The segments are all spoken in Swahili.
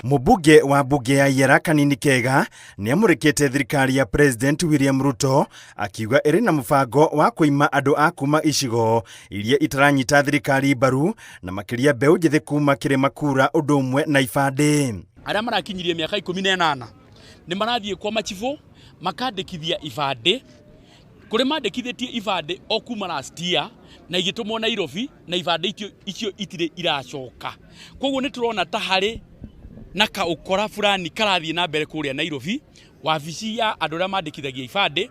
Mũmbunge wa mbunge ya EALA Kanini Kega nĩamũrĩkĩte thirikari ya President William Ruto akiuga ĩrĩ na mũbango wa kũima andũ a kuma icigo iria itaranyita thirikari mbaru na makĩria mbeũ njĩthĩ kuma kĩrĩma kura ũndũ ũmwe na ibandĩ. Arĩa marakinyirie mĩaka 18 nĩ marathiĩ kwa machifu makandĩkithia ibandĩ kũrĩ mandĩkithĩtie ibandĩ o kuma last year na igĩtũmwo Nairobi na ibandĩ icio itirĩ iracoka. Koguo nĩ tũrona ta harĩ na kaũkora fulani karathiĩ na mbere kũrĩa Nairobi wabici ya andũ arĩa mandĩkithagia ibandĩ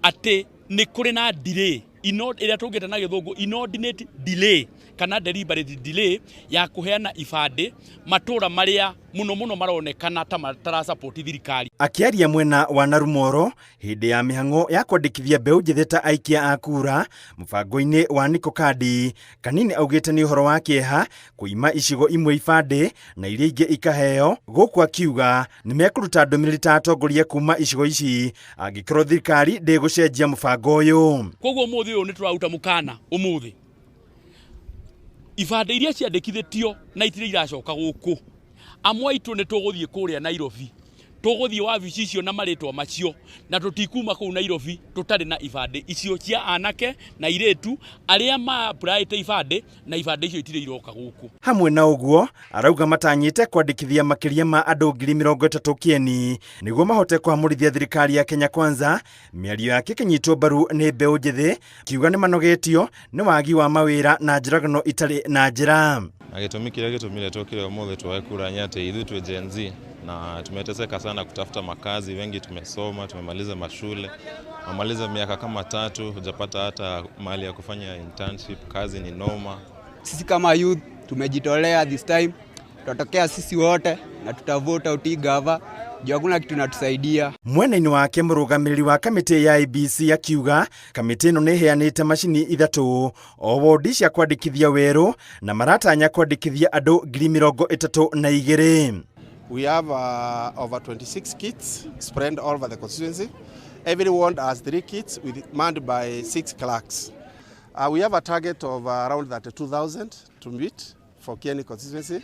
atĩ nĩ kũrĩ na delay ĩrĩa tũngĩta na gĩthũngũ inordinate delay kana deliberate delay ya kuheana ibandĩ matũra marĩa mũno maronekana ta matara support thirikari. Akĩaria mwena wa Narumoro hĩndĩ ya mĩhang'o ya kwandĩkithia mbeũ njĩthĩ ta aikia a kura mũbango-inĩ wa Niko Kandi, Kanini augĩte nĩ ũhoro wa kĩeha kũima icigo imwe ibandĩ na iria ingĩ ikaheo, gũkũ akiuga nĩ mekũruta ndũmĩrĩri ta atongoria kuma icigo ici angĩkorwo thirikari ndĩgũcenjia mũbango ũyũ. Koguo ũmũthĩ ũyũ nĩ tũraruta mũkana ũmũthĩ ibandĩ iria ciandĩkithĩtio na itirĩ iracoka gũkũ amwe aitũ nĩ tũgũthiĩ kũrĩa Nairobi, tũgũthiĩ wabici icio na marĩtwa macio na tũtikuma kũu Nairobi tũtarĩ na ibandĩ icio cia anake na irĩtu arĩa ma-applyĩte ibandĩ na ibandĩ icio itirĩ iroka gũkũ. Hamwe na ũguo arauga matanyĩte kwandĩkithia makĩria ma andũ 30,000 kĩeni nĩguo mahote kũhamũrithia thirikari ya Kenya Kwanza, mĩario yake kĩnyitwo mbaru nĩ mbeũ njĩthĩ, kiuga nĩ manogetio nĩ wagi wa mawĩra na njĩragano itarĩ na njĩra. Na gĩtũmi kĩrĩa gĩtũmire tũkire ũmũthĩ twae kura nĩ atĩ ithuĩ twĩ Gen Z na tumeteseka sana kutafuta makazi. Wengi tumesoma, tumemaliza mashule, tumemaliza miaka kama 3 hujapata hata mahali ya kufanya internship. Kazi ni noma. Sisi kama youth tumejitolea this time, tutatokea sisi wote na tutavota utigava juu hakuna kitu natusaidia. Mwena-inĩ wake mũrũgamĩrĩri wa kamĩtĩ ya IEBC akiuga kamĩtĩ ĩno nĩ ĩheanĩte macini 3 o wodi cia kwandĩkithia werũ na maratanya kwandĩkithia andũ 32,000. We have over 26 kits spread all over the constituency. Every ward has 3 kits manned by 6 clerks. We have a target of around 32,000 to meet for Kieni constituency.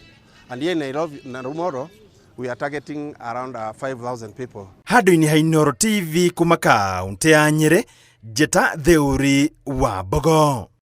And here in Narumoro, we are targeting around 5,000 people. Handũ-inĩ ha Inooro TV kuma kaũntĩ ya Nyĩrĩ, Njeta Theũri wa Mbogo.